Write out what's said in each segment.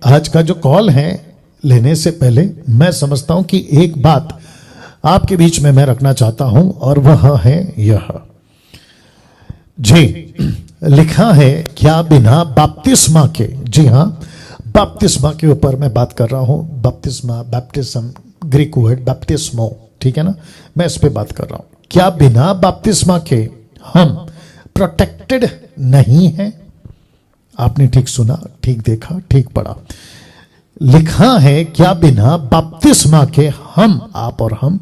आज का जो कॉल है लेने से पहले मैं समझता हूं कि एक बात आपके बीच में मैं रखना चाहता हूं और वह है यह। जी, लिखा है क्या बिना बपतिस्मा के, जी हां, बपतिस्मा के ऊपर मैं बात कर रहा हूं। बपतिस्मा, बैप्टिज्म, ग्रीक वर्ड बैप्टिस्मो, ठीक है ना, मैं इस पे बात कर रहा हूं। क्या बिना बपतिस्मा के हम प्रोटेक्टेड नहीं हैं? आपने ठीक सुना, ठीक देखा, ठीक पढ़ा। लिखा है क्या बिना बपतिस्मा के हम, आप और हम,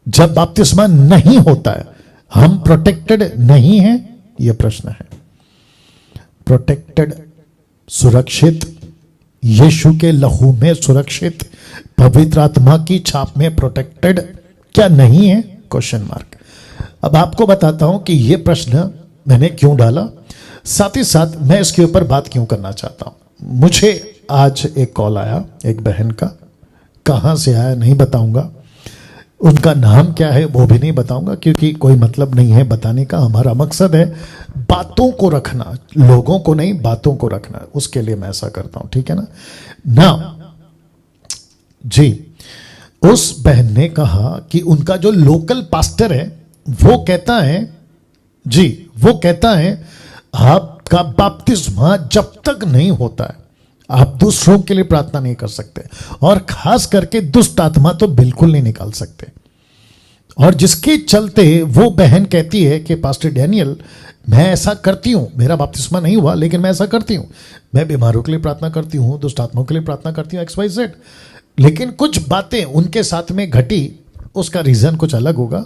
जब बपतिस्मा नहीं होता है हम प्रोटेक्टेड नहीं हैं? यह प्रश्न है। प्रोटेक्टेड, सुरक्षित, यीशु के लहू में सुरक्षित, पवित्र आत्मा की छाप में प्रोटेक्टेड क्या नहीं है? Question mark. अब आपको बताता हूं कि यह प्रश्न मैंने क्यों डाला, साथ ही साथ मैं इसके ऊपर बात क्यों करना चाहता हूं। मुझे आज एक कॉल आया एक बहन का, कहां से आया नहीं बताऊंगा, उनका नाम क्या है वो भी नहीं बताऊंगा, क्योंकि कोई मतलब नहीं है बताने का। हमारा मकसद है बातों को रखना, लोगों को नहीं, बातों को रखना, उसके लिए मैं ऐसा करता हूं, ठीक है ना। जी, उस बहन ने कहा कि उनका जो लोकल पास्टर है वो कहता है, जी वो कहता है आपका बपतिस्मा जब तक नहीं होता है आप दूसरों के लिए प्रार्थना नहीं कर सकते, और खास करके दुष्ट आत्मा तो बिल्कुल नहीं निकाल सकते। और जिसके चलते वो बहन कहती है कि पास्टर डैनियल, मैं ऐसा करती हूं, मेरा बपतिस्मा नहीं हुआ लेकिन मैं ऐसा करती हूं, मैं बीमारों के लिए प्रार्थना करती हूं, दुष्ट आत्माओं के लिए प्रार्थना करती हूं, XYZ, लेकिन कुछ बातें उनके साथ में घटी, उसका रीजन कुछ अलग होगा।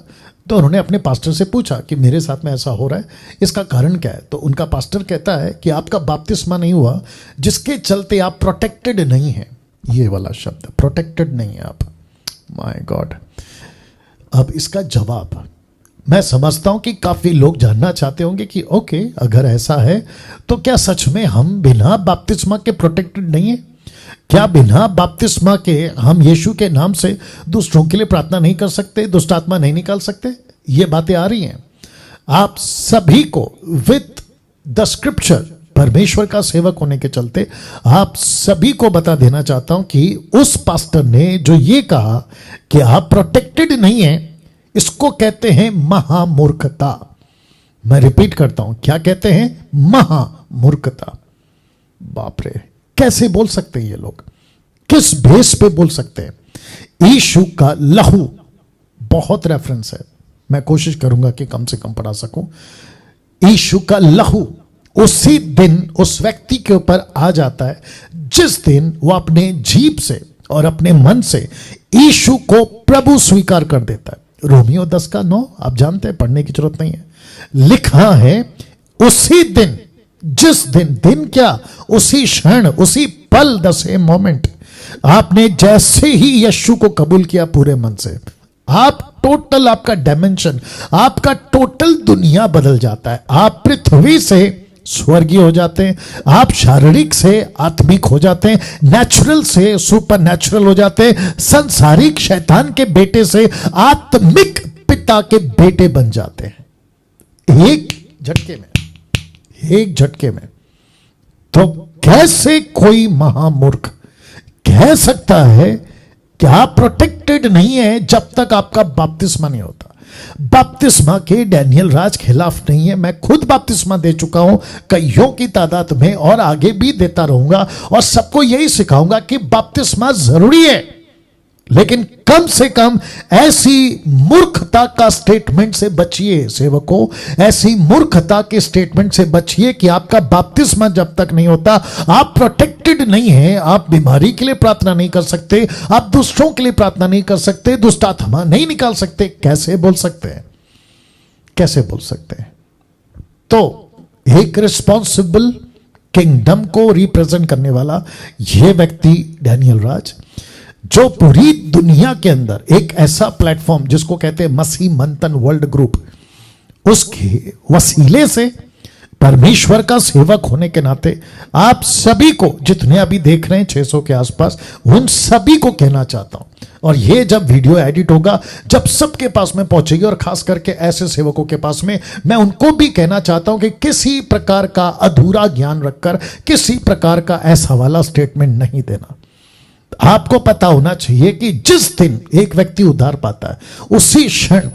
तो उन्होंने अपने पास्टर से पूछा कि मेरे साथ में ऐसा हो रहा है, इसका कारण क्या है? तो उनका पास्टर कहता है कि आपका बपतिस्मा नहीं हुआ, जिसके चलते आप प्रोटेक्टेड नहीं हैं। ये वाला शब्द, प्रोटेक्टेड नहीं है आप। My God. अब इसका जवाब मैं समझता हूं कि काफी लोग जानना चाहते होंगे कि ओके, अगर ऐसा है तो क्या सच में हम बिना बपतिस्मा के प्रोटेक्टेड नहीं है? क्या बिना बपतिस्मा के हम यीशु के नाम से दूसरों के लिए प्रार्थना नहीं कर सकते, दुष्ट आत्मा नहीं निकाल सकते? ये बातें आ रही हैं आप सभी को विद द स्क्रिप्चर, परमेश्वर का सेवक होने के चलते आप सभी को बता देना चाहता हूं कि उस पास्टर ने जो ये कहा कि आप प्रोटेक्टेड नहीं हैं, इसको कहते हैं महामूर्खता। मैं रिपीट करता हूं, क्या कहते हैं? महामूर्खता। बाप रे, कैसे बोल सकते हैं ये लोग? किस बेस पे बोल सकते हैं? यीशु का लहू, बहुत रेफरेंस है, मैं कोशिश करूंगा कि कम से कम पढ़ा सकूं। यीशु का लहू उसी दिन उस व्यक्ति के ऊपर आ जाता है जिस दिन वो अपने जीभ से और अपने मन से यीशु को प्रभु स्वीकार कर देता है। रोमियो 10:9 आप जानते हैं, पढ़ने की जरूरत नहीं है। लिखा है उसी दिन, जिस दिन, दिन क्या, उसी क्षण, उसी पल, द सेम मोमेंट, आपने जैसे ही यीशु को कबूल किया पूरे मन से, आप टोटल, आपका डायमेंशन, आपका टोटल दुनिया बदल जाता है। आप पृथ्वी से स्वर्गीय हो जाते हैं, आप शारीरिक से आत्मिक हो जाते हैं, नेचुरल से सुपर नेचुरल हो जाते हैं, संसारिक शैतान के बेटे से आत्मिक पिता के बेटे बन जाते हैं एक झटके में, एक झटके में। तो कैसे कोई महामूर्ख कह सकता है कि आप प्रोटेक्टेड नहीं है जब तक आपका बपतिस्मा नहीं होता? बपतिस्मा के डैनियल राज खिलाफ नहीं है, मैं खुद बपतिस्मा दे चुका हूं कईयों की तादाद में, और आगे भी देता रहूंगा, और सबको यही सिखाऊंगा कि बपतिस्मा जरूरी है, लेकिन कम से कम ऐसी मूर्खता का स्टेटमेंट से बचिए सेवकों, ऐसी मूर्खता के स्टेटमेंट से बचिए कि आपका बपतिस्मा जब तक नहीं होता आप प्रोटेक्टेड नहीं हैं, आप बीमारी के लिए प्रार्थना नहीं कर सकते, आप दूसरों के लिए प्रार्थना नहीं कर सकते, दुष्ट आत्मा नहीं निकाल सकते। कैसे बोल सकते हैं? कैसे बोल सकते हैं? तो एक रिस्पॉन्सिबल किंगडम को रिप्रेजेंट करने वाला यह व्यक्ति डैनियल राज, जो पूरी दुनिया के अंदर एक ऐसा प्लेटफॉर्म जिसको कहते हैं मसीह मंथन वर्ल्ड ग्रुप, उसके वसीले से परमेश्वर का सेवक होने के नाते आप सभी को, जितने अभी देख रहे हैं 600 के आसपास, उन सभी को कहना चाहता हूं, और ये जब वीडियो एडिट होगा, जब सबके पास में पहुंचेगी, और खास करके ऐसे सेवकों के पास में, मैं उनको भी कहना चाहता हूं कि किसी प्रकार का अधूरा ज्ञान रखकर किसी प्रकार का ऐसा वाला स्टेटमेंट नहीं देना। आपको पता होना चाहिए कि जिस दिन एक व्यक्ति उद्धार पाता है, उसी क्षण,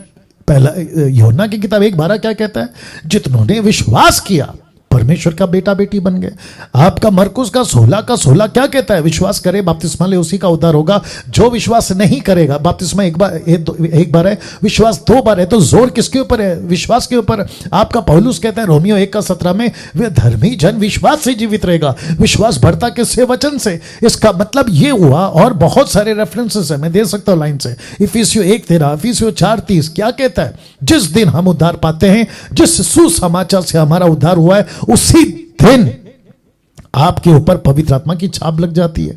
पहला यूहन्ना की किताब 1:12 क्या कहता है? जितनों विश्वास किया परमेश्वर का बेटा बेटी बन गए। आपका मरकुस का 16 क्या कहता है? विश्वास करे बपतिस्मा ले उसी का उद्धार होगा। जो विश्वास नहीं करेगा, बपतिस्मा एक बार है, विश्वास 2 बार है, तो जोर किसके ऊपर है? विश्वास के ऊपर। आपका पौलुस कहता है रोमियो 1:17 में, वे धर्मी जन विश्वास से जीवित रहेगा। विश्वास बढ़ता किससे? वचन से। इसका मतलब ये हुआ, और बहुत सारे रेफरेंसेस है, मैं दे सकता हूं लाइन से। इफिसियों 1:13, इफिसियों 4:30 क्या कहता है? जिस दिन हम उद्धार पाते हैं, जिस सुसमाचार से हमारा उद्धार हुआ है, उसी दिन आपके ऊपर पवित्र आत्मा की छाप लग जाती है।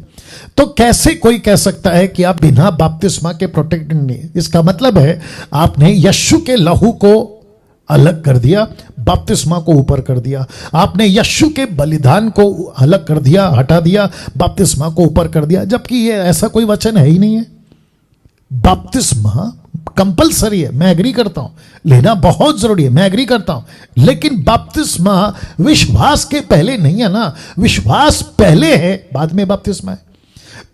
तो कैसे कोई कह सकता है कि आप बिना बपतिस्मा के प्रोटेक्टेड नहीं? इसका मतलब है आपने यीशु के लहू को अलग कर दिया, बपतिस्मा को ऊपर कर दिया। आपने यीशु के बलिदान को अलग कर दिया, हटा दिया, बपतिस्मा को ऊपर कर दिया, जबकि ये ऐसा कोई वचन है ही नहीं है। बपतिस्मा कंपलसरी है, मैं एग्री करता हूं, लेना बहुत जरूरी है, मैं एग्री करता हूं, लेकिन बपतिस्मा विश्वास के पहले नहीं है ना। विश्वास पहले है, बाद में बपतिस्मा है।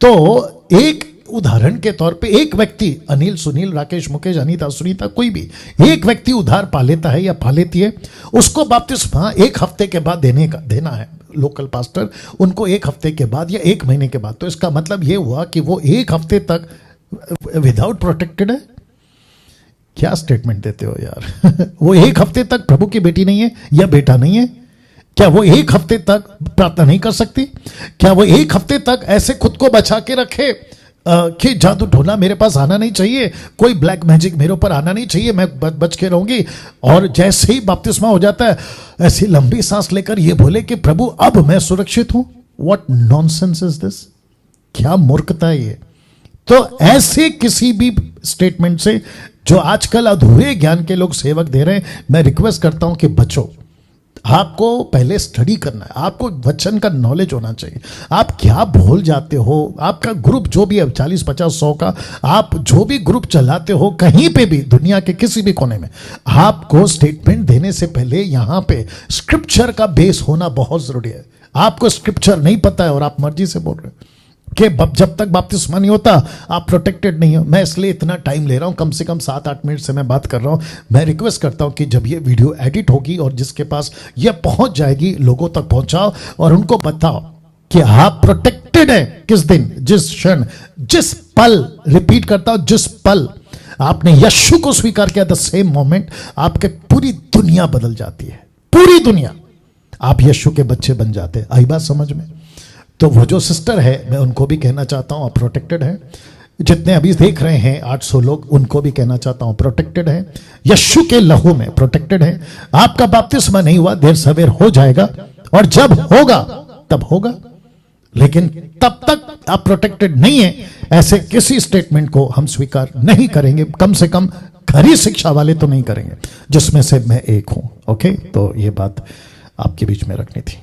तो एक उदाहरण के तौर पे एक व्यक्ति, अनिल, सुनील, राकेश, मुकेश, अनीता, सुनीता, कोई भी एक व्यक्ति उधार पा लेता है या पा लेती है, उसको बपतिस्मा 1 हफ्ते के बाद देना है। लोकल पास्टर उनको 1 हफ्ते के बाद या 1 महीने के बाद। तो इसका मतलब यह हुआ कि वो 1 हफ्ते तक विदाउट प्रोटेक्टेड है। क्या स्टेटमेंट देते हो यार? वो 1 हफ्ते तक प्रभु की बेटी नहीं है या बेटा नहीं है? क्या वो 1 हफ्ते तक प्रार्थना नहीं कर सकती? क्या वो 1 हफ्ते तक ऐसे खुद को बचा के रखे कि जादू टोना मेरे पास आना नहीं चाहिए, कोई ब्लैक मैजिक मेरे ऊपर आना नहीं चाहिए, मैं बच के रहूंगी, और जैसे ही बपतिस्मा हो जाता है ऐसी लंबी सांस लेकर ये बोले कि प्रभु अब मैं सुरक्षित हूं? What nonsense is this? क्या मूर्खता है ये? तो ऐसे किसी भी स्टेटमेंट से जो आजकल अधूरे ज्ञान के लोग सेवक दे रहे हैं, मैं रिक्वेस्ट करता हूं कि बचो। आपको पहले स्टडी करना है, आपको वचन का नॉलेज होना चाहिए। आप क्या भूल जाते हो? आपका ग्रुप जो भी है 40, 50, 100 का, आप जो भी ग्रुप चलाते हो कहीं पे भी, दुनिया के किसी भी कोने में, आपको स्टेटमेंट देने से पहले यहां पे स्क्रिप्चर का बेस होना बहुत जरूरी है। आपको स्क्रिप्चर नहीं पता है और आप मर्जी से बोल रहे हो कि जब तक बपतिस्मा नहीं होता आप प्रोटेक्टेड नहीं हो। मैं इसलिए इतना टाइम ले रहा हूं, कम से कम 7-8 मिनट से मैं बात कर रहा हूं। मैं रिक्वेस्ट करता हूं कि जब ये वीडियो एडिट होगी और जिसके पास ये पहुंच जाएगी, लोगों तक पहुंचाओ और उनको बताओ कि आप प्रोटेक्टेड हैं। किस दिन, जिस क्षण, जिस पल, रिपीट करता हूं, जिस पल आपने यीशु को स्वीकार किया, द सेम मोमेंट आपके पूरी दुनिया बदल जाती है। पूरी दुनिया, आप यीशु के बच्चे बन जाते हैं। आई बात समझ में? तो वो जो सिस्टर है, मैं उनको भी कहना चाहता हूं आप प्रोटेक्टेड है। जितने अभी देख रहे हैं 800 लोग, उनको भी कहना चाहता हूं प्रोटेक्टेड है, यीशु के लहू में प्रोटेक्टेड है। आपका बपतिस्मा नहीं हुआ, देर सवेर हो जाएगा, और जब होगा तब होगा, लेकिन तब तक आप प्रोटेक्टेड नहीं है, ऐसे किसी स्टेटमेंट को हम स्वीकार नहीं करेंगे। कम से कम खरी शिक्षा वाले तो नहीं करेंगे, जिसमें से मैं एक हूं। ओके, तो ये बात आपके बीच में रखनी थी।